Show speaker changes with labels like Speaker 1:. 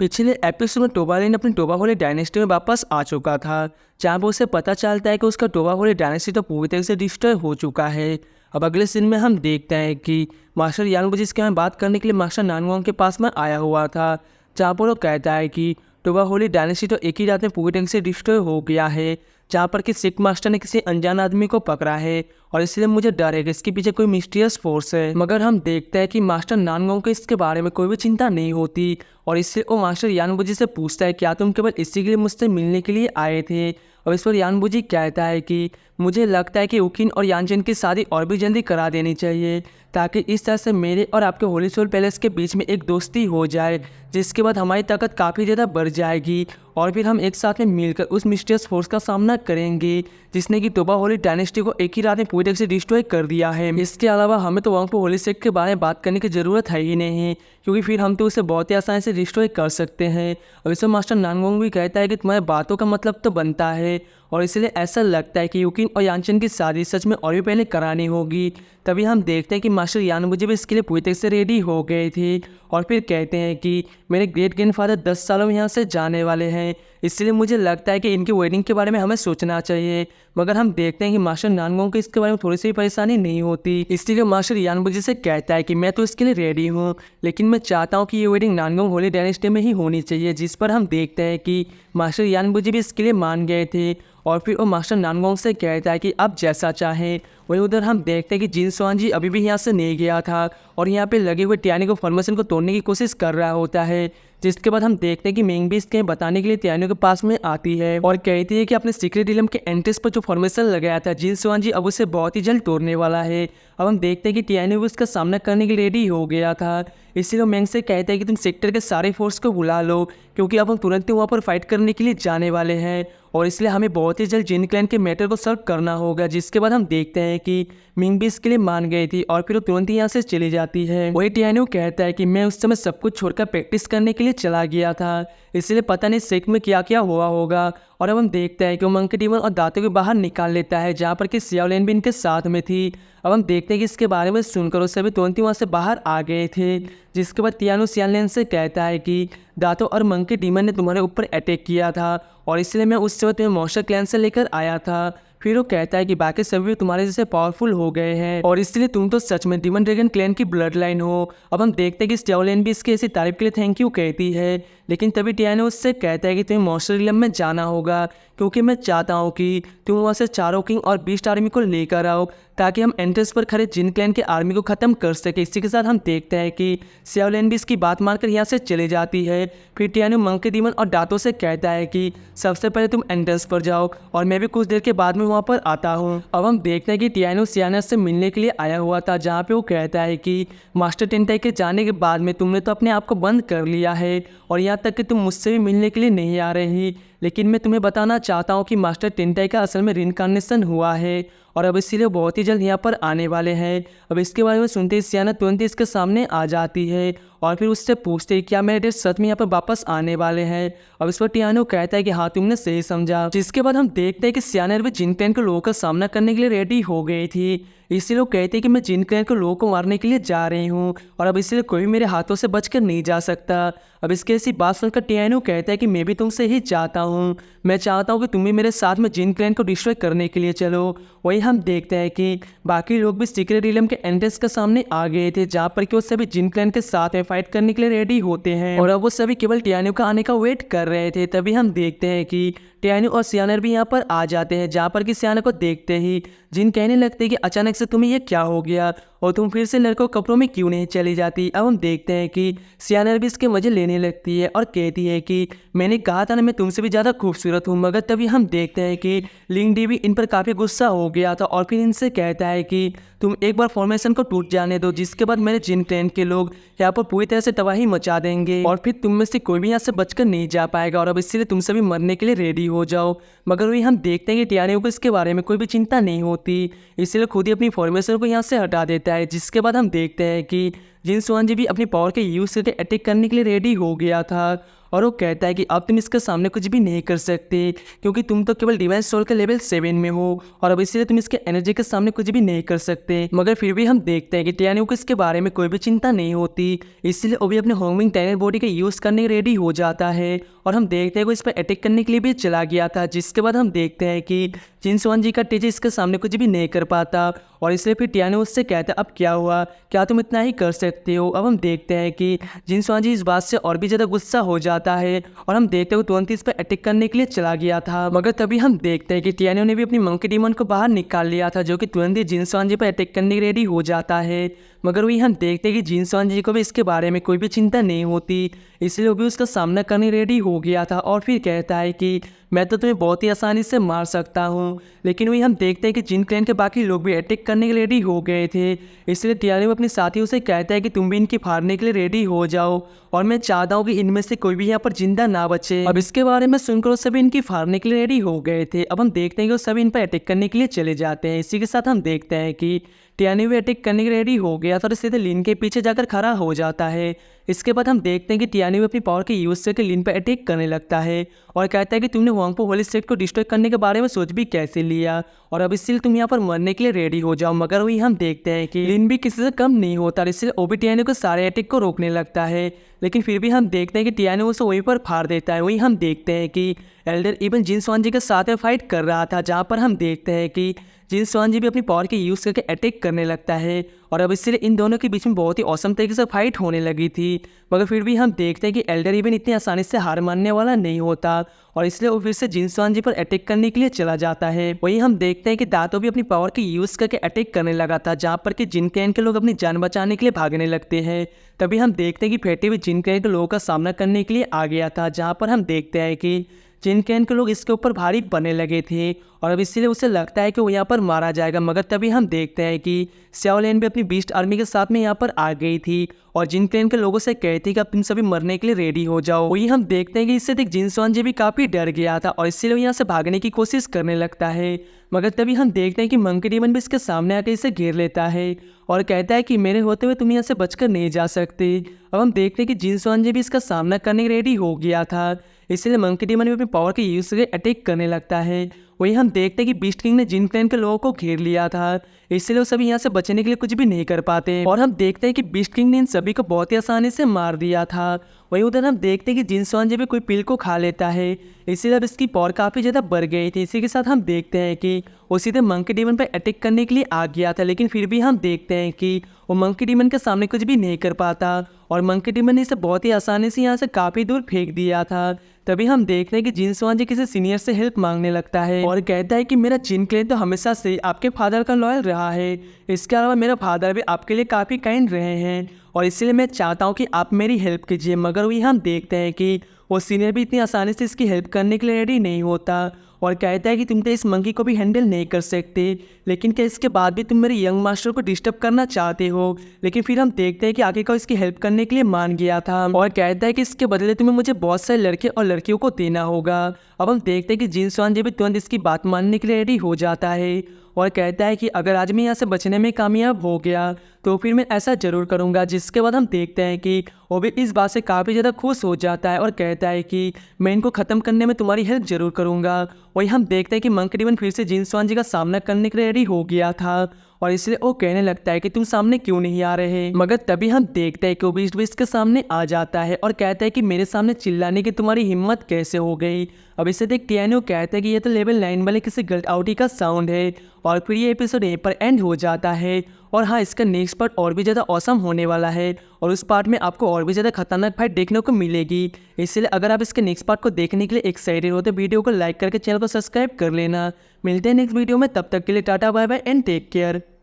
Speaker 1: पिछले एपिसोड में टोबालिन अपनी टोबाहोली डायनेस्टी में वापस आ चुका था, जहाँ पर उसे पता चलता है कि उसका टोबाहोली डायनेस्टी तो पूरी तरह से डिस्ट्रॉय हो चुका है। अब अगले सीन में हम देखते हैं कि मास्टर यानबुजी इसके में बात करने के लिए मास्टर नानगोंग के पास में आया हुआ था, जहाँ पर वो कहता है कि टोबाहोली डायनेस्टी तो एक ही रात में पूरी तरह से डिस्ट्रॉय हो गया है, जहाँ पर कि सिख मास्टर ने किसी अनजान आदमी को पकड़ा है और इसलिए मुझे डर है कि इसके पीछे कोई मिस्टीरियस फोर्स है। मगर हम देखते हैं कि मास्टर नानगोंग को इसके बारे में कोई भी चिंता नहीं होती और इससे वो मास्टर यानबुजी से पूछता है क्या तुम केवल इसी के लिए मुझसे मिलने के लिए आए थे। और इस पर यानबुजी कहता है कि मुझे लगता है कि उकिन और यानचेन की शादी और भी जल्दी करा देनी चाहिए, ताकि इस तरह से मेरे और आपके होली सोल पैलेस के बीच में एक दोस्ती हो जाए, जिसके बाद हमारी ताकत काफ़ी ज़्यादा बढ़ जाएगी और फिर हम एक साथ में मिलकर उस मिस्टीरियस फोर्स का सामना करेंगे जिसने कि टोबाहोली डायनेस्टी को एक ही रात में पूरी तरह से डिस्ट्रॉय कर दिया है। इसके अलावा हमें तो वांगपो होली सेक्ट के बारे में बात करने की ज़रूरत है ही नहीं, क्योंकि फिर हम तो उसे बहुत ही आसानी से डिस्ट्रॉय कर सकते हैं। और इसमें मास्टर नानगोंग भी कहता है कि तुम्हारी बातों का मतलब तो बनता है और इसलिए ऐसा लगता है कि युकिन और यानचेन की शादी सच में और भी पहले करानी होगी। तभी हम देखते हैं कि मास्टर यानबुजी भी इसके लिए पूरी तरह से रेडी हो गए थे और फिर कहते हैं कि मेरे ग्रेट ग्रैंडफादर 10 सालों में यहाँ से जाने वाले हैं, इसलिए मुझे लगता है कि इनकी वेडिंग के बारे में हमें सोचना चाहिए। मगर हम देखते हैं कि मास्टर नानगोंग को इसके बारे में थोड़ी सी परेशानी नहीं होती, इसलिए मास्टर यानबुजी से कहता है कि मैं तो इसके लिए रेडी हूँ, लेकिन मैं चाहता हूँ कि ये वेडिंग नानगोंग होली डायनेस्टी में ही होनी चाहिए। जिस पर हम देखते हैं कि मास्टर यानबुजी भी इसके लिए मान गए थे और फिर वो मास्टर नानगोंग से कहता है कि आप जैसा चाहें। वहीं उधर हम देखते हैं कि जिन स्वान जी अभी भी यहाँ से नहीं गया था और यहाँ पे लगे हुए टियानी को फॉर्मेशन को तोड़ने की कोशिश कर रहा होता है, जिसके बाद हम देखते हैं कि मेंग भी इसके बताने के लिए टियानियों के पास में आती है और कहती है कि अपने सीक्रेट रिलम के एंट्रेंस पर जो फॉर्मेशन लगाया था जिन स्वान जी अब उसे बहुत ही जल्द तोड़ने वाला है। अब हम देखते हैं कि टियानियो भी उसका सामना करने के लिए रेडी हो गया था, इसीलिए मेंग से कहते हैं कि तुम सेक्टर के सारे फोर्स को बुला लो, क्योंकि अब हम तुरंत ही वहाँ पर फाइट करने के लिए जाने वाले हैं और इसलिए हमें बहुत ही जल्द जिन क्लैन के मैटर को सॉल्व करना होगा। जिसके बाद हम देखते हैं कि मिंग भी इसके लिए मान गई थी और फिर वो तुरंत ही यहाँ से चली जाती है। वही टियानियो कहता है कि मैं उस समय सब कुछ छोड़कर प्रैक्टिस करने के लिए चला गया था, इसलिए पता नहीं सेक में क्या क्या हुआ होगा। और अब हम देखते हैं कि वो मंकी डीमन और दांतों को बाहर निकाल लेता है, जहाँ पर कि सियाओलिन भी इनके साथ में थी। अब हम देखते हैं कि इसके बारे में सुनकर वो सभी तुरंत ही वहाँ से बाहर आ गए थे। जिसके बाद तियानो सियानलेन से कहता है कि दांतों और मंकी डीमन ने तुम्हारे ऊपर अटैक किया था और इसलिए मैं उस समय तुम्हें मॉन्स्टर क्लैन से लेकर आया था। फिर वो कहता है कि बाकी सभी भी तुम्हारे जैसे पावरफुल हो गए हैं और इसलिए तुम तो सच में डीमन ड्रैगन क्लैन की ब्लड लाइन हो। अब हम देखते हैं कि स्टियाओलिन भी इसकी ऐसी तारीफ के लिए थैंक यू कहती है, लेकिन तभी टियानो उससे कहता है कि तुम्हें मॉन्स्टर रिलम में जाना होगा, क्योंकि मैं चाहता हूँ कि तुम वहाँ से चारों किंग और बीस्ट आर्मी को लेकर आओ, ताकि हम एंट्रेंस पर खड़े जिन क्लैन के आर्मी को ख़त्म कर सके। इसी के साथ हम देखते हैं कि सियाओलिन भी इसकी बात मानकर यहाँ से चले जाती है। फिर टियानो मंकी डीमन और दांतों से कहता है कि सबसे पहले तुम एंट्रेंस पर जाओ और मैं भी कुछ देर के बाद में वहाँ पर आता हूँ। अब हम देखते हैं कि टियानो सियाना से मिलने के लिए आया हुआ था, जहाँ पे वो कहता है कि मास्टर टेंटाई के जाने के बाद में तुमने तो अपने आप को बंद कर लिया है और यहाँ तक कि तुम मुझसे भी मिलने के लिए नहीं आ रही, लेकिन मैं तुम्हें बताना चाहता हूँ कि मास्टर टेंटाई का असल में रिइंकार्नेशन हुआ है और अब इसीलिए बहुत ही जल्द यहाँ पर आने वाले हैं। अब इसके बारे में सुनते ही सियाना तुरंत ही इसके सामने आ जाती है और फिर उससे पूछते हैं क्या मेरे डैड सच में यहाँ पर वापस आने वाले हैं। अब इस पर टियानो कहता है कि हाँ तुमने सही समझा। जिसके बाद हम देखते हैं कि सियाना भी जिन क्लैन के लोगों का सामना करने के लिए रेडी हो गई थी, इसलिए लोग कहते हैं कि मैं जिन क्लैन के लोगों को मारने के लिए जा रही हूँ और अब इसलिए कोई भी मेरे हाथों से बचकर नहीं जा सकता। अब इसके ऐसी बात सुनकर टियानो कहता है कि मैं भी तुमसे ही चाहता हूँ, मैं चाहता हूँ कि तुम भी मेरे साथ में जिन क्लैन को डिस्ट्रॉय करने के लिए चलो। वही हम देखते हैं कि बाकी लोग भी सीक्रेट रिलम के एंट्रेंस के सामने आ गए थे, जहाँ पर कि वो सभी जिन क्लैन के साथ में फाइट करने के लिए रेडी होते हैं और अब वो सभी केवल टियानो का आने का वेट कर रहे थे। तभी हम देखते हैं कि टियानो और सियाना भी यहाँ पर आ जाते हैं, जहाँ पर कि सियाना को देखते ही जिन कहने लगते हैं कि अचानक से तुम्हें ये क्या हो गया और तुम फिर से लड़कों कपड़ों में क्यों नहीं चली जाती। अब हम देखते हैं कि सियाना भी इसके मजे लेने लगती है और कहती है कि मैंने कहा था ना मैं तुमसे भी ज़्यादा खूबसूरत हूँ। मगर तभी हम देखते हैं कि लिंग डी भी इन पर काफ़ी गुस्सा हो गया था और फिर इनसे कहता है कि तुम एक बार फॉर्मेशन को टूट जाने दो, जिसके बाद मेरे जिन क्लैन के लोग यहाँ पर पूरी तरह से तबाही मचा देंगे और फिर तुम में से कोई भी यहाँ से बचकर नहीं जा पाएगा और अब इसलिए तुम सभी मरने के लिए रेडी हो जाओ। मगर वही हम देखते हैं कि टियानो को इसके बारे में कोई भी चिंता नहीं होती, इसलिए खुद ही अपनी फॉर्मेशन को यहाँ से हटा देता है। जिसके बाद हम देखते हैं कि जिन स्वांजी भी अपनी पावर के यूज़ करके अटैक करने के लिए रेडी हो गया था और वो कहता है कि अब तुम इसके सामने कुछ भी नहीं कर सकते क्योंकि तुम तो केवल डिवाइन सोल के लेवल 7 में हो और अब इसलिए तुम इसके एनर्जी के सामने कुछ भी नहीं कर सकते। मगर फिर भी हम देखते हैं कि टियानो को इसके बारे में कोई भी चिंता नहीं होती, इसलिए वो भी अपने होमिंग टाइगर बॉडी का यूज़ करने रेडी हो जाता है और हम देखते हैं कि इस पर अटैक करने के लिए भी चला गया था, जिसके बाद हम देखते हैं कि जिन स्वांजी का तेज इसके सामने कुछ भी नहीं कर पाता और इसलिए फिर टियानो उससे कहता है अब क्या हुआ, क्या तुम इतना ही कर सकते हो। अब हम देखते हैं कि जिन स्वांजी इस बात से और भी ज़्यादा गुस्सा हो जाता है और हम देखते हैं तुरंत इस पर अटैक करने के लिए चला गया था। मगर तभी हम देखते हैं कि टियानो ने भी अपनी मंकी डीमन को बाहर निकाल लिया था, जो कि तुरंत ही जिन स्वांजी पर अटैक करने रेडी हो जाता है। मगर वही हम देखते हैं कि जिन स्वांजी को भी इसके बारे में कोई भी चिंता नहीं होती, इसलिए वो भी उसका सामना करने रेडी हो गया था और फिर कहता है कि मैं तो तुम्हें बहुत ही आसानी से मार सकता हूँ। लेकिन वही हम देखते हैं कि जिन क्लैन के बाकी लोग भी अटैक करने के लिए रेडी हो गए थे, इसलिए टियानो अपने साथियों से कहता है कि तुम भी इनकी फाड़ने के लिए रेडी हो जाओ और मैं चाहता हूँ कि इनमें से कोई भी यहाँ पर जिंदा ना बचे। अब इसके बारे में सुनकर वो सभी इनकी फाड़ने के लिए रेडी हो गए थे। अब हम देखते हैं कि वो सभी इन पर अटैक करने के लिए चले जाते हैं। इसी के साथ हम देखते हैं कि टियानो भी अटैक करने के लिए रेडी हो गया था और सीधे लिन के पीछे जाकर खड़ा हो जाता है। इसके बाद हम देखते हैं कि टियानो भी अपनी पावर के यूज करके लिन पर अटैक करने लगता है और कहता है कि तुमने वांगपो होली स्टेट को डिस्ट्रॉय करने के बारे में सोच भी कैसे लिया और अब इसलिए तुम यहाँ पर मरने के लिए रेडी हो जाओ। मगर वही हम देखते हैं कि लिन भी किसी से कम नहीं होता, इसलिए वो भी टियानो के सारे अटैक को रोकने लगता है। लेकिन फिर भी हम देखते हैं कि टियानो उसे वहीं पर फाड़ देता है। वहीं हम देखते हैं कि एल्डर इवन जिन स्वांजी के साथ में फाइट कर रहा था, जहाँ पर हम देखते हैं कि जिन स्वांजी भी अपनी पावर के यूज़ करके अटैक करने लगता है और अब इसलिए इन दोनों के बीच में बहुत ही औसम तरीके से फाइट होने लगी थी। मगर फिर भी हम देखते हैं कि एल्डर इवन इतनी आसानी से हार मानने वाला नहीं होता और इसलिए वो फिर से जिन स्वांजी पर अटैक करने के लिए चला जाता है। वहीं हम देखते हैं कि दातो भी अपनी पावर के यूज़ करके अटैक करने लगा था, जहाँ पर कि जिन क्लैन के लोग अपनी जान बचाने के लिए भागने लगते हैं। तभी हम देखते हैं कि फेटे हुए जिन क्लैन के लोगों का सामना करने के लिए आ गया था, जहाँ पर हम देखते हैं कि जिन क्लैन के लोग इसके ऊपर भारी पड़ने लगे थे और अब इसलिए उसे लगता है कि वो यहाँ पर मारा जाएगा। मगर तभी हम देखते हैं कि शाओलिन भी अपनी बीस्ट आर्मी के साथ में यहाँ पर आ गई थी और जिन क्लैन के लोगों से कहती थी कि अब तुम सभी मरने के लिए रेडी हो जाओ। वही हम देखते हैं कि इससे देख जिन स्वांजी भी काफ़ी डर गया था और इसलिए वो यहाँ से भागने की कोशिश करने लगता है। मगर तभी हम देखते हैं कि मंकी डीमन भी इसके सामने आकर इसे घेर लेता है और कहता है कि मेरे होते हुए तुम यहाँ से बचकर नहीं जा सकते। अब हम देखते हैं कि जिन स्वांजी भी इसका सामना करने रेडी हो गया था, इसलिए मंकी डीमन भी अपनी पावर के यूज से अटैक करने लगता है। वहीं हम देखते हैं कि बीस्ट किंग ने जिन क्लैन के लोगों को घेर लिया था, इसलिए वो सभी यहाँ से बचने के लिए कुछ भी नहीं कर पाते और हम देखते हैं कि बीस्ट किंग ने इन सभी को बहुत ही आसानी से मार दिया था। वहीं उधर हम देखते हैं कि जिन स्वांजी भी कोई पिल को खा लेता है, इसीलिए अब इसकी पावर काफ़ी ज़्यादा बढ़ गई थी। इसी के साथ हम देखते हैं कि वो सीधे मंकी डीमन पर अटैक करने के लिए आ गया था, लेकिन फिर भी हम देखते हैं कि वो मंकी डीमन के सामने कुछ भी नहीं कर पाता और मंकी डीमन ने इसे बहुत ही आसानी से यहाँ से काफ़ी दूर फेंक दिया था। तभी हम देखते हैं कि जिन स्वांजी किसी सीनियर से हेल्प मांगने लगता है और कहता है कि मेरा जिन क्लैन तो हमेशा से आपके फादर का लॉयल रहा है, इसके अलावा मेरा फादर भी आपके लिए काफ़ी काइंड रहे हैं और इसीलिए मैं चाहता हूँ कि आप मेरी हेल्प कीजिए। मगर वही हम देखते हैं कि वो सीनियर भी इतनी आसानी से इसकी हेल्प करने के लिए रेडी नहीं होता और कहता है कि तुम तो इस मंकी को भी हैंडल नहीं कर सकते, लेकिन क्या इसके बाद भी तुम मेरे यंग मास्टर को डिस्टर्ब करना चाहते हो। लेकिन फिर हम देखते हैं कि आगे का इसकी हेल्प करने के लिए मान गया था और कहता है कि इसके बदले तुम्हें मुझे बहुत सारे लड़के और लड़कियों को देना होगा। अब हम देखते हैं कि जिन स्वांजी भी तुरंत इसकी बात मानने के लिए रेडी हो जाता है और कहता है कि अगर आज मैं यहाँ से बचने में कामयाब हो गया तो फिर मैं ऐसा ज़रूर करूँगा। जिसके बाद हम देखते हैं कि वो भी इस बात से काफ़ी ज़्यादा खुश हो जाता है और कहता है कि मैं इनको ख़त्म करने में तुम्हारी हेल्प ज़रूर करूँगा। वही हम देखते हैं कि मंकी डीमन फिर से जिन स्वांजी का सामना करने के लिए रेडी हो गया था और इसलिए वो कहने लगता है कि तुम सामने क्यों नहीं आ रहे। मगर तभी हम देखते हैं कि वो बीस्ट के सामने आ जाता है और कहता है कि मेरे सामने चिल्लाने की तुम्हारी हिम्मत कैसे हो गई। अब इसे देख टियानो कहता है कि ये तो लेवल 9 वाले किसी गलत आउटी का साउंड है और फिर ये एपिसोड यहीं पर एंड हो जाता है। और हाँ, इसका नेक्स्ट पार्ट और भी ज़्यादा ऑसम होने वाला है और उस पार्ट में आपको और भी ज़्यादा खतरनाक फाइट देखने को मिलेगी। इसलिए अगर आप इसके नेक्स्ट पार्ट को देखने के लिए एक्साइटेड हो तो वीडियो को लाइक करके चैनल को सब्सक्राइब कर लेना। मिलते हैं नेक्स्ट वीडियो में, तब तक के लिए tata bye bye and take care.